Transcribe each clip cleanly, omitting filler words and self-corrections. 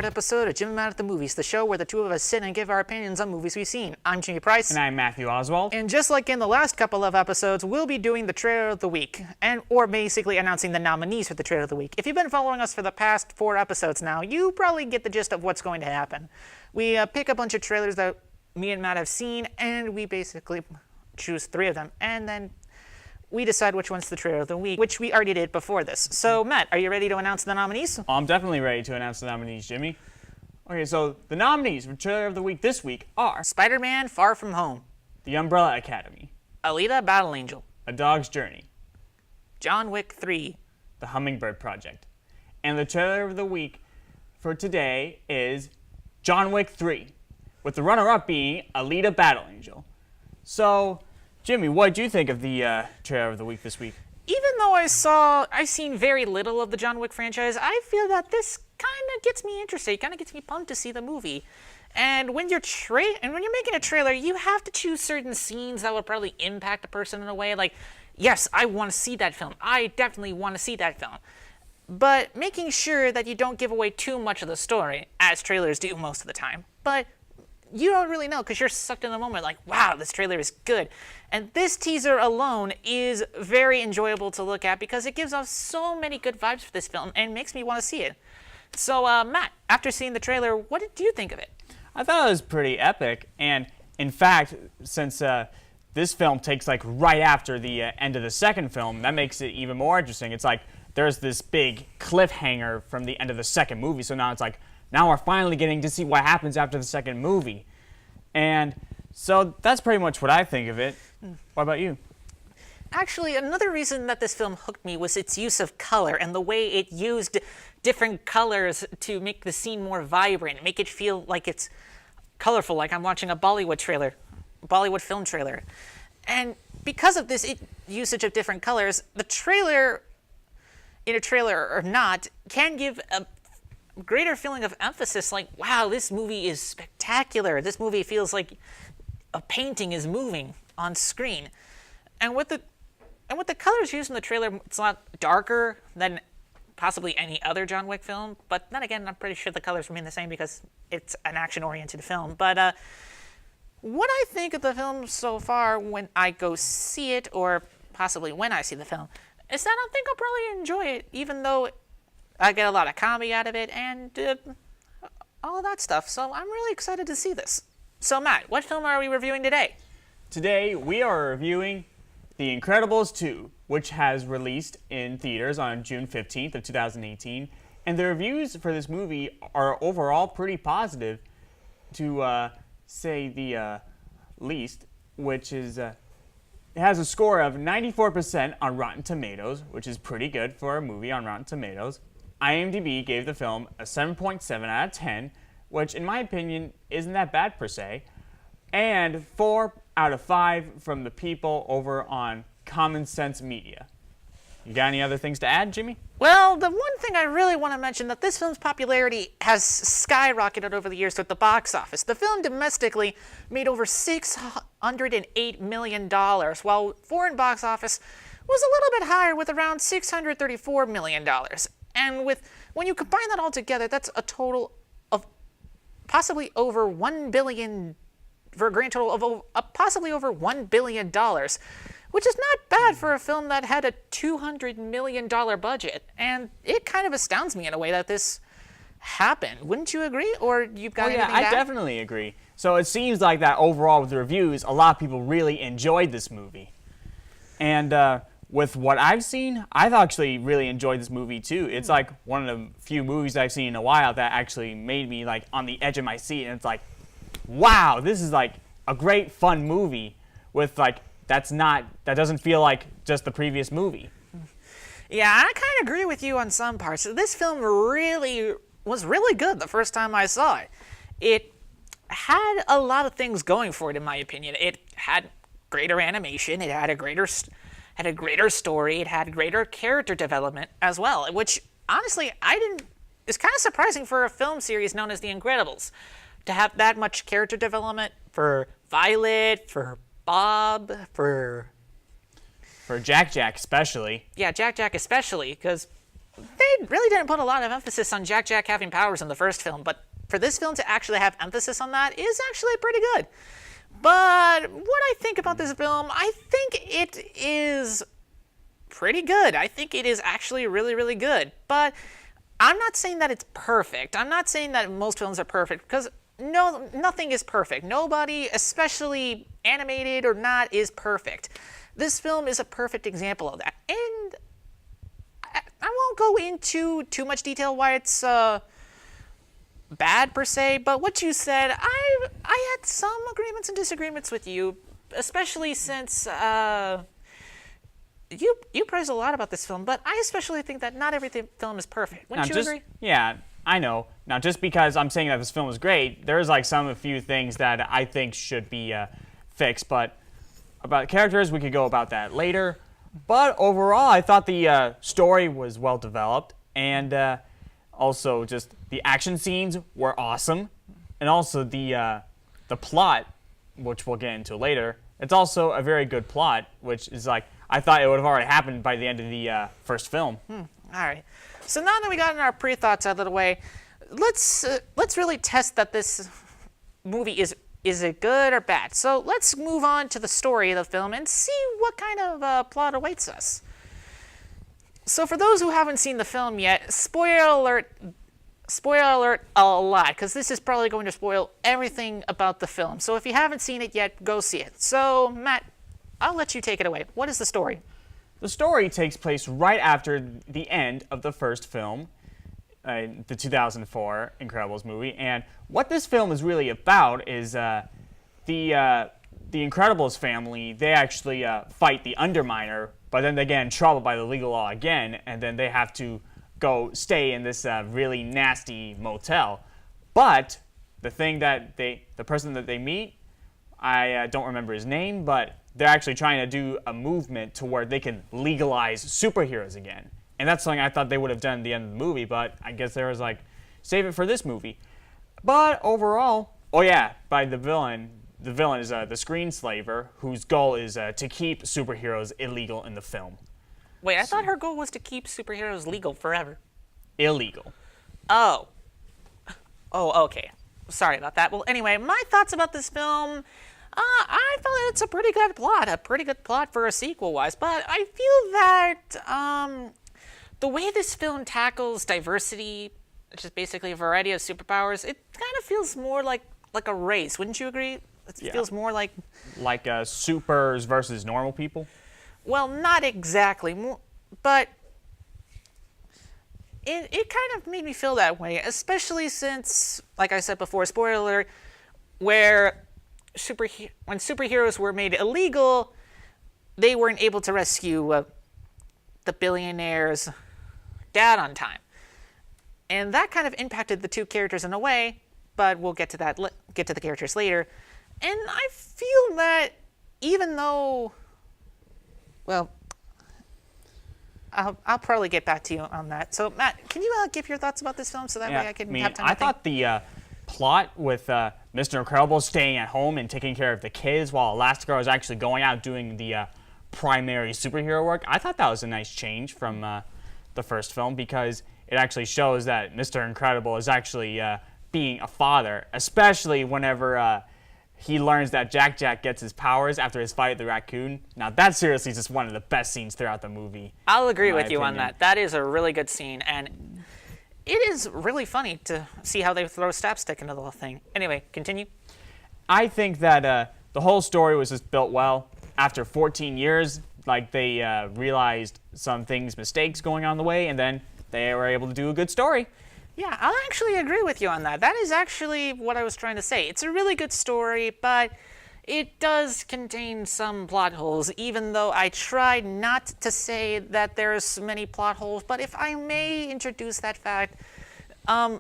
episode of Jim and Matt at the Movies, the show where the two of us sit and give our opinions on movies we've seen. I'm Jimmy Price. And I'm Matthew Oswald. And just like in the last couple of episodes, we'll be doing the trailer of the week, or basically announcing the nominees for the trailer of the week. If you've been following us for the past 4 episodes now, you probably get the gist of what's going to happen. We pick a bunch of trailers that me and Matt have seen, and we basically choose 3 of them, and then we decide which one's the trailer of the week, which we already did before this. So, Matt, are you ready to announce the nominees? I'm definitely ready to announce the nominees, Jimmy. Okay, so the nominees for trailer of the week this week are Spider-Man Far From Home, The Umbrella Academy, Alita Battle Angel, A Dog's Journey, John Wick 3, The Hummingbird Project. And the trailer of the week for today is John Wick 3, with the runner-up being Alita Battle Angel. So, Jimmy, what did you think of the trailer of the week this week? Even though I've seen very little of the John Wick franchise, I feel that this kind of gets me interested, kind of gets me pumped to see the movie. And when you're making a trailer, you have to choose certain scenes that will probably impact a person in a way. Like, yes, I want to see that film. I definitely want to see that film. But making sure that you don't give away too much of the story, as trailers do most of the time. But you don't really know because you're sucked in the moment like, wow, this trailer is good. And this teaser alone is very enjoyable to look at because it gives off so many good vibes for this film and makes me want to see it. So, Matt, after seeing the trailer, what did you think of it? I thought it was pretty epic. And in fact, since this film takes like right after the end of the second film, that makes it even more interesting. It's like there's this big cliffhanger from the end of the second movie. So now it's like, now we're finally getting to see what happens after the second movie. And so that's pretty much what I think of it. What about you? Actually, another reason that this film hooked me was its use of color and the way it used different colors to make the scene more vibrant, make it feel like it's colorful, like I'm watching a Bollywood film trailer. And because of this usage of different colors, the trailer, in a trailer or not, can give a greater feeling of emphasis, like, wow, this movie is spectacular. This movie feels like a painting is moving on screen. And with the colors used in the trailer, it's a lot darker than possibly any other John Wick film. But then again, I'm pretty sure the colors remain the same because it's an action-oriented film. But what I think of the film so far when I go see it, or possibly when I see the film, is that I think I'll probably enjoy it, even though I get a lot of comedy out of it and all of that stuff. So I'm really excited to see this. So Matt, what film are we reviewing today? Today we are reviewing The Incredibles 2, which has released in theaters on June 15th of 2018. And the reviews for this movie are overall pretty positive, to say the least, which is it has a score of 94% on Rotten Tomatoes, which is pretty good for a movie on Rotten Tomatoes. IMDb gave the film a 7.7 out of 10, which in my opinion isn't that bad per se, and 4 out of 5 from the people over on Common Sense Media. You got any other things to add, Jimmy? Well, the one thing I really want to mention that this film's popularity has skyrocketed over the years at the box office. The film domestically made over $608 million, while foreign box office was a little bit higher with around $634 million. And when you combine that all together, that's a total of possibly over $1 billion, for a grand total of possibly over $1 billion, which is not bad for a film that had a $200 million budget. And it kind of astounds me in a way that this happened. Wouldn't you agree? Or you've got anything to add? I definitely agree. So it seems like that overall with the reviews, a lot of people really enjoyed this movie. And with what I've seen, I've actually really enjoyed this movie too. It's like one of the few movies I've seen in a while that actually made me like on the edge of my seat. And it's like, wow, this is like a great fun movie with like, that doesn't feel like just the previous movie. Yeah, I kind of agree with you on some parts. This film was really good the first time I saw it. It had a lot of things going for it, in my opinion. It had greater animation, it had a greater story, it had greater character development as well, which honestly it's kind of surprising for a film series known as The Incredibles to have that much character development for Violet, for Bob, for Jack especially. Yeah, Jack especially, because they really didn't put a lot of emphasis on Jack having powers in the first film, but for this film to actually have emphasis on that is actually pretty good. But what I think about this film, I think it is pretty good. I think it is actually really, really good. But I'm not saying that it's perfect. I'm not saying that most films are perfect, because no, nothing is perfect. Nobody, especially animated or not, is perfect. This film is a perfect example of that. And I won't go into too much detail why it's bad per se, but what you said, I had some agreements and disagreements with you, especially since you praise a lot about this film, but I especially think that not every film is perfect. Wouldn't you agree? Yeah, I know. Now, just because I'm saying that this film is great, there's like a few things that I think should be fixed, but about characters, we could go about that later. But overall, I thought the story was well developed, and also just the action scenes were awesome, and also the plot, which we'll get into later. It's also a very good plot, which is like I thought it would have already happened by the end of the first film. All right. So now that we got our pre-thoughts out of the way, let's really test that this movie is it good or bad. So let's move on to the story of the film and see what kind of plot awaits us. So for those who haven't seen the film yet, spoiler alert a lot, because this is probably going to spoil everything about the film. So if you haven't seen it yet, go see it. So Matt, I'll let you take it away. What is the story? The story takes place right after the end of the first film, the 2004 Incredibles movie, and what this film is really about is the Incredibles family. They actually fight the Underminer, but then they get in trouble by the legal law again, and then they have to go stay in this really nasty motel. But the person that they meet, I don't remember his name, but they're actually trying to do a movement to where they can legalize superheroes again. And that's something I thought they would have done at the end of the movie, but I guess there was like, save it for this movie. But overall, oh yeah, by the villain is the Screenslaver, whose goal is to keep superheroes illegal in the film. Wait, I thought her goal was to keep superheroes legal forever. Illegal. Oh, okay. Sorry about that. Well, anyway, my thoughts about this film, I felt it's a pretty good plot for a sequel-wise, but I feel that the way this film tackles diversity, which is basically a variety of superpowers, it kind of feels more like a race. Wouldn't you agree? It feels more like... Like supers versus normal people? Well, not exactly, but it kind of made me feel that way, especially since, like I said before, spoiler alert, when superheroes were made illegal, they weren't able to rescue the billionaire's dad on time. And that kind of impacted the two characters in a way, but we'll get to the characters later. And I feel that even though, well, I'll probably get back to you on that. So Matt, can you give your thoughts about this film so that way I can have time to think? I thought the plot with Mr. Incredible staying at home and taking care of the kids while Elastigirl was actually going out doing the primary superhero work, I thought that was a nice change from the first film, because it actually shows that Mr. Incredible is actually being a father, especially whenever he learns that Jack gets his powers after his fight with the raccoon. Now, that seriously is just one of the best scenes throughout the movie. I'll agree with you on that. That is a really good scene, and it is really funny to see how they throw slapstick into the whole thing. Anyway, continue. I think that the whole story was just built well. After 14 years, like they realized some mistakes going on the way, and then they were able to do a good story. Yeah, I'll actually agree with you on that. That is actually what I was trying to say. It's a really good story, but it does contain some plot holes, even though I tried not to say that there's many plot holes. But if I may introduce that fact, the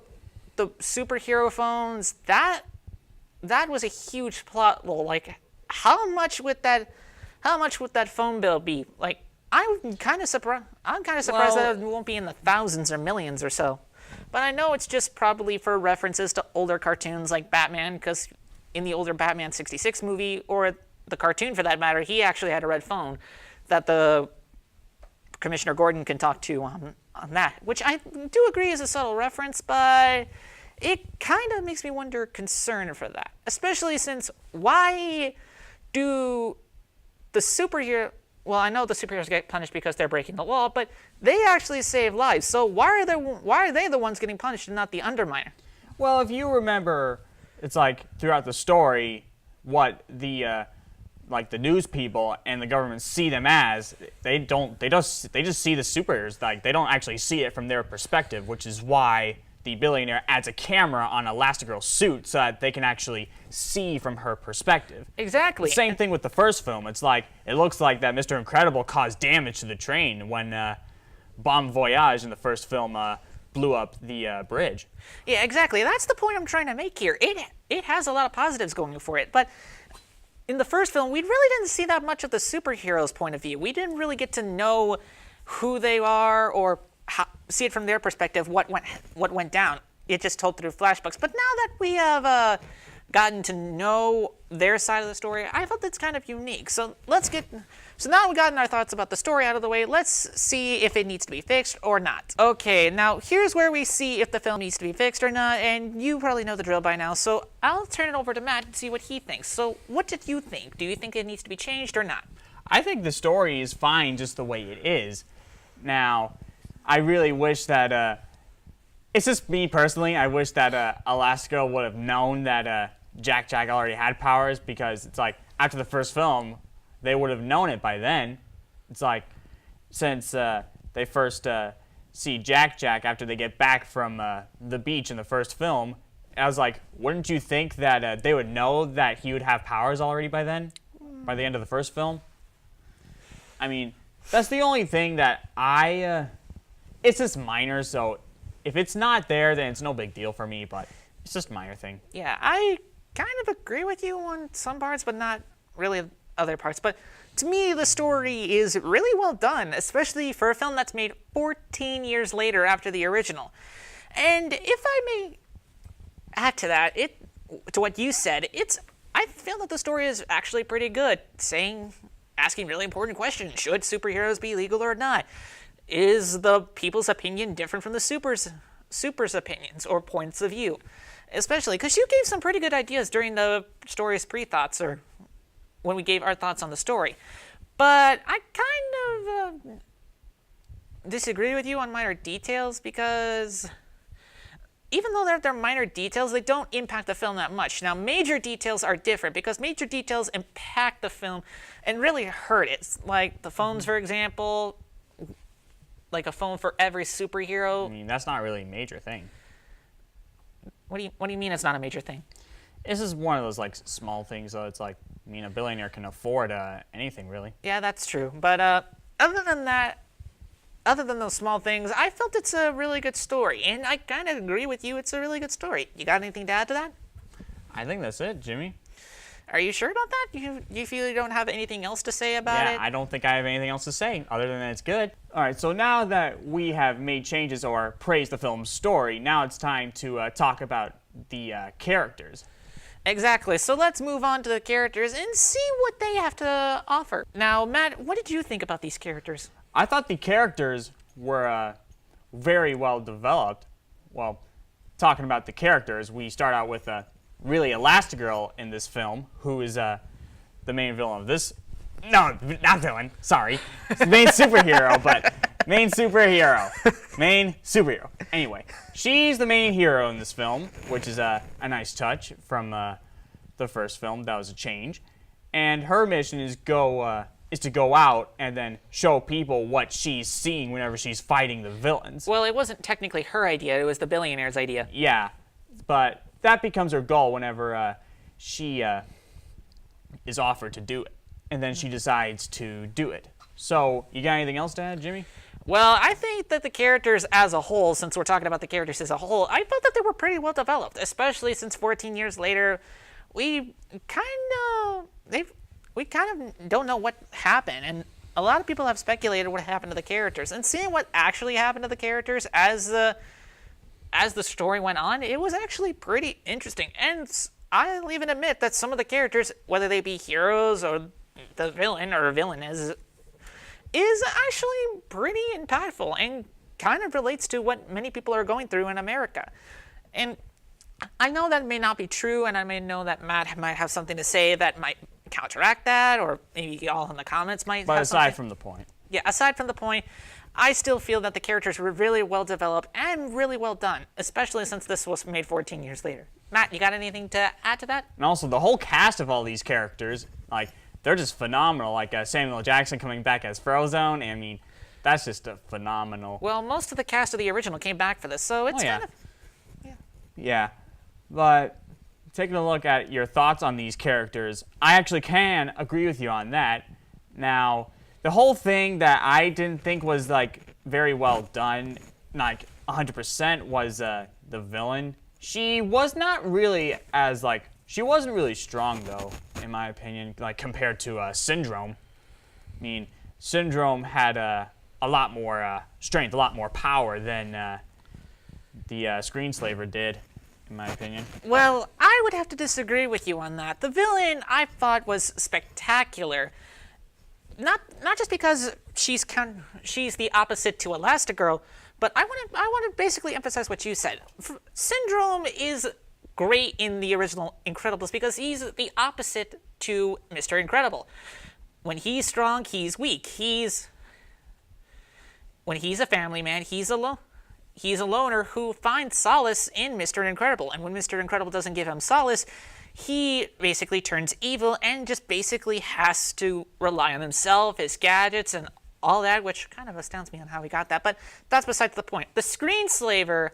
superhero phones, that was a huge plot hole. Like, how much would that phone bill be? Like, I'm kind of surprised that it won't be in the thousands or millions or so. But I know it's just probably for references to older cartoons like Batman, because in the older Batman 66 movie, or the cartoon for that matter, he actually had a red phone that the Commissioner Gordon can talk to on that, which I do agree is a subtle reference, but it kind of makes me wonder concern for that, especially since why do the superhero? Well, I know the superheroes get punished because they're breaking the law, but they actually save lives. So why are they the ones getting punished and not the Underminer? Well, if you remember, it's like throughout the story, what the like the news people and the government see them as, they just see the superheroes. Like they don't actually see it from their perspective, which is why the billionaire adds a camera on Elastigirl's suit so that they can actually see from her perspective. Exactly. Same thing with the first film. It's like it looks like that Mr. Incredible caused damage to the train when Bon Voyage in the first film blew up the bridge. Yeah, exactly. That's the point I'm trying to make here. It has a lot of positives going for it, but in the first film, we really didn't see that much of the superheroes' point of view. We didn't really get to know who they are or see it from their perspective, what went down. It just told through flashbacks. But now that we have gotten to know their side of the story, I felt it's kind of unique. So now we've gotten our thoughts about the story out of the way. Let's see if it needs to be fixed or not. Okay, now here's where we see if the film needs to be fixed or not, and you probably know the drill by now, so I'll turn it over to Matt and see what he thinks. So what did you think? Do you think it needs to be changed or not? I think the story is fine just the way it is. Now, I really wish that, it's just me personally, I wish that Elastigirl would have known that Jack already had powers, because it's like, after the first film, they would have known it by then. It's like, since they first see Jack after they get back from the beach in the first film, I was like, wouldn't you think that they would know that he would have powers already by then? By the end of the first film? I mean, that's the only thing that it's just minor, so if it's not there, then it's no big deal for me, but it's just a minor thing. Yeah, I kind of agree with you on some parts, but not really other parts. But to me, the story is really well done, especially for a film that's made 14 years later after the original. And if I may add to that, to what you said, I feel that the story is actually pretty good, asking really important questions. Should superheroes be legal or not? Is the people's opinion different from the super's opinions or points of view? Especially because you gave some pretty good ideas during the story's pre-thoughts, or when we gave our thoughts on the story. But I kind of disagree with you on minor details, because even though they're minor details, they don't impact the film that much. Now, major details are different, because major details impact the film and really hurt it. Like the phones, for example, like a phone for every superhero. I mean, that's not really a major thing. What do you mean it's not a major thing? This is one of those like small things, though. It's like, I mean, a billionaire can afford anything, really. Yeah, that's true. But other than that, other than those small things, I felt it's a really good story. And I kind of agree with you. It's a really good story. You got anything to add to that? I think that's it, Jimmy. Are you sure about that? You feel you don't have anything else to say about it? Yeah, I don't think I have anything else to say, other than that it's good. All right, so now that we have made changes or praised the film's story, now it's time to talk about the characters. Exactly. So let's move on to the characters and see what they have to offer. Now, Matt, what did you think about these characters? I thought the characters were very well developed. Well, talking about the characters, we start out with really Elastigirl in this film, who is the main villain of this. No, not villain. Sorry, it's the main superhero, but main superhero. Anyway, she's the main hero in this film, which is a nice touch from the first film. That was a change, and her mission is to go out and then show people what she's seeing whenever she's fighting the villains. Well, it wasn't technically her idea. It was the billionaire's idea. Yeah, but that becomes her goal whenever she is offered to do it. And then she decides to do it. So, you got anything else to add, Jimmy? Well, I think that the characters as a whole, since we're talking about the characters as a whole, I felt that they were pretty well developed, especially since 14 years later, we kind of don't know what happened. And a lot of people have speculated what happened to the characters. And seeing what actually happened to the characters as the story went on, it was actually pretty interesting. And I'll even admit that some of the characters, whether they be heroes or the villain or villainess, is actually pretty impactful and kind of relates to what many people are going through in America. And I know that may not be true, and I may know that Matt might have something to say that might counteract that, or maybe y'all in the comments might But have aside something. from the point. Yeah, aside from the point, I still feel that the characters were really well developed and really well done, especially since this was made 14 years later. Matt, you got anything to add to that? And also, the whole cast of all these characters, like, they're just phenomenal. Like Samuel Jackson coming back as Frozone. I mean, that's just a phenomenal. Well, most of the cast of the original came back for this, so it's Oh, yeah. kind of... Yeah, but taking a look at your thoughts on these characters, I actually can agree with you on that. Now, the whole thing that I didn't think was like very well done, like 100%, was the villain. She was not really as like she wasn't really strong though, in my opinion, like compared to Syndrome. I mean, Syndrome had a lot more strength, a lot more power than the Screenslaver did, in my opinion. Well, I would have to disagree with you on that. The villain, I thought, was spectacular. Not just because she's the opposite to Elastigirl, but I want to basically emphasize what you said. Syndrome is great in the original Incredibles because he's the opposite to Mr. Incredible. When he's strong, he's weak. When he's a family man, he's a loner who finds solace in Mr. Incredible. And when Mr. Incredible doesn't give him solace, he basically turns evil and just basically has to rely on himself, his gadgets, and all that, which kind of astounds me on how he got that. But that's besides the point. The Screenslaver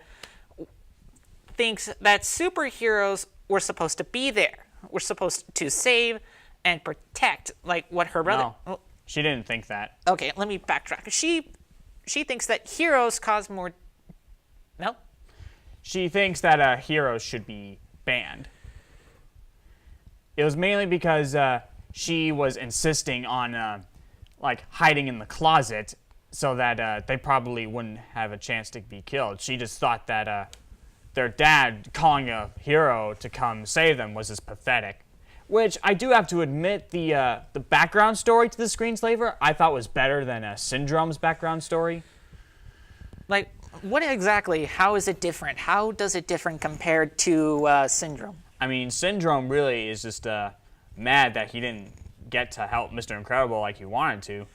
thinks that superheroes were supposed to be there. We're supposed to save and protect, like what her brother... No, she didn't think that. Okay, let me backtrack. She thinks that heroes cause more... No? She thinks that heroes should be banned. It was mainly because she was insisting on like hiding in the closet so that they probably wouldn't have a chance to be killed. She just thought that their dad calling a hero to come save them was just pathetic. Which I do have to admit, the background story to the Screenslaver I thought was better than Syndrome's background story. Like, what exactly? How is it different? How does it differ compared to Syndrome? I mean, Syndrome really is just mad that he didn't get to help Mr. Incredible like he wanted to.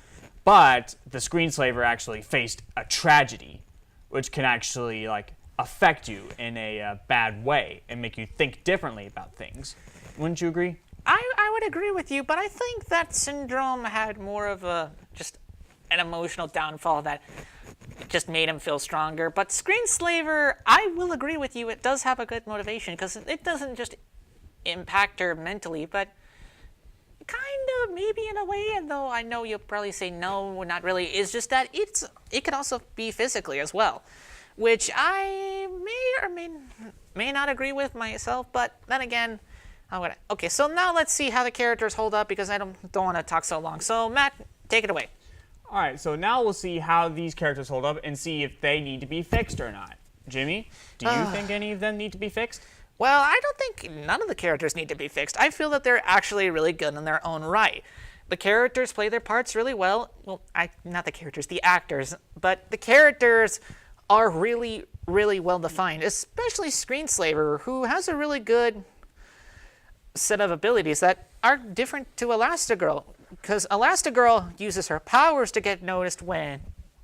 But the Screenslaver actually faced a tragedy, which can actually like affect you in a bad way and make you think differently about things. Wouldn't you agree? I would agree with you, but I think that Syndrome had more of a just an emotional downfall that just made him feel stronger. But Screenslaver, I will agree with you, it does have a good motivation because it doesn't just impact her mentally, but kind of maybe in a way, and though I know you'll probably say no, not really, is just that it could also be physically as well, which I may or may not agree with myself, but then again, okay, so now let's see how the characters hold up because I don't want to talk so long. So Matt, take it away. All right, so now we'll see how these characters hold up and see if they need to be fixed or not. Jimmy, do you think any of them need to be fixed? Well, I don't think none of the characters need to be fixed. I feel that they're actually really good in their own right. The characters play their parts really well. Well, not the characters, the actors. But the characters are really, really well defined, especially Screenslaver, who has a really good set of abilities that are different to Elastigirl. Because Elastigirl uses her powers to get noticed when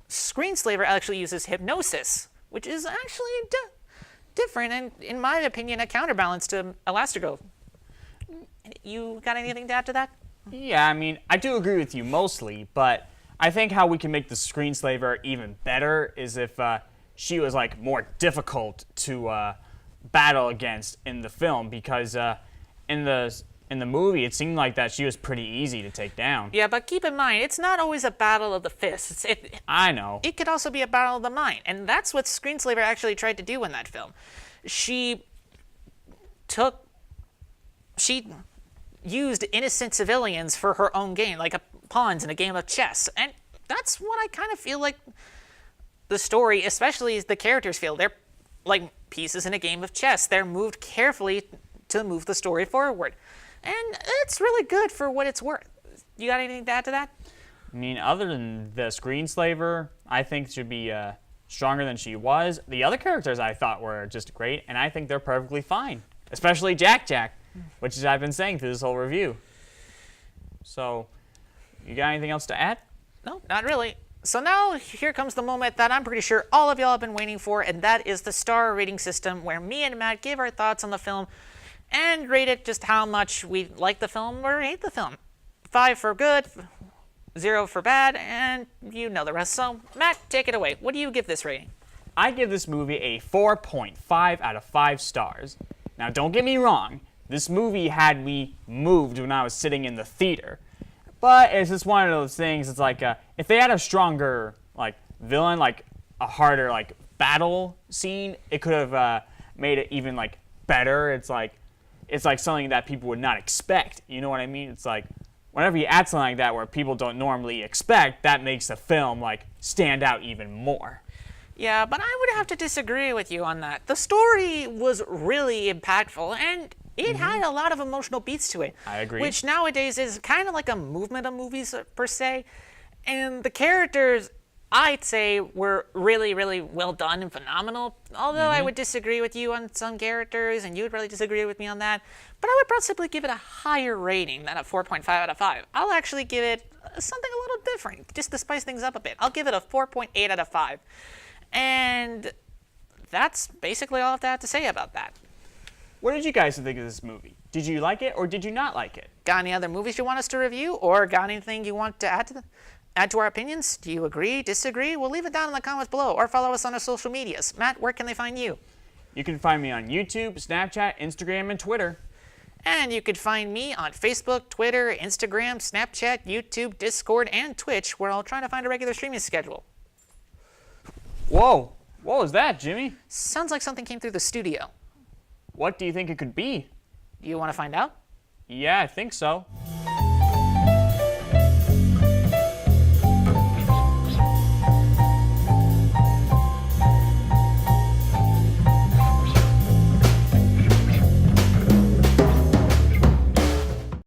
Screenslaver actually uses hypnosis, which is actually different and, in my opinion, a counterbalance to Elastigirl. You got anything to add to that? Yeah, I mean, I do agree with you mostly, but I think how we can make the Screenslaver even better is if she was like more difficult to battle against in the film, because in the movie it seemed like that she was pretty easy to take down. Yeah, but keep in mind, it's not always a battle of the fists. I know. It could also be a battle of the mind, and that's what Screenslaver actually tried to do in that film. She used innocent civilians for her own gain, like pawns in a game of chess, and that's what I kind of feel like the story, especially the characters feel. They're like pieces in a game of chess. They're moved carefully to move the story forward, and it's really good for what it's worth. You got anything to add to that? I mean, other than the Screenslaver, I think should stronger than she was. The other characters I thought were just great, and I think they're perfectly fine. Especially Jack Jack, which is I've been saying through this whole review. So, you got anything else to add? No, not really. So now here comes the moment that I'm pretty sure all of y'all have been waiting for, and that is the star rating system where me and Matt give our thoughts on the film and rate it just how much we like the film or hate the film. 5 for good, 0 for bad, and you know the rest. So Matt, take it away. What do you give this rating? I give this movie a 4.5 out of 5 stars. Now, don't get me wrong. This movie had me moved when I was sitting in the theater. But it's just one of those things. It's like if they had a stronger like villain, like a harder like battle scene, it could have made it even like better. It's like something that people would not expect. You know what I mean? It's like whenever you add something like that where people don't normally expect, that makes the film like stand out even more. Yeah, but I would have to disagree with you on that. The story was really impactful, and it had a lot of emotional beats to it. I agree. Which nowadays is kind of like a movement of movies per se. And the characters, I'd say, were really, really well done and phenomenal. Although I would disagree with you on some characters, and you would probably disagree with me on that. But I would possibly give it a higher rating than a 4.5 out of 5. I'll actually give it something a little different, just to spice things up a bit. I'll give it a 4.8 out of 5. And that's basically all I have to say about that. What did you guys think of this movie? Did you like it or did you not like it? Got any other movies you want us to review, or got anything you want to add to our opinions? Do you agree, disagree? We'll leave it down in the comments below, or follow us on our social medias. Matt, where can they find you? You can find me on YouTube, Snapchat, Instagram, and Twitter. And you could find me on Facebook, Twitter, Instagram, Snapchat, YouTube, Discord, and Twitch, where I'll try to find a regular streaming schedule. Whoa, what was that, Jimmy? Sounds like something came through the studio. What do you think it could be? Do you want to find out? Yeah, I think so.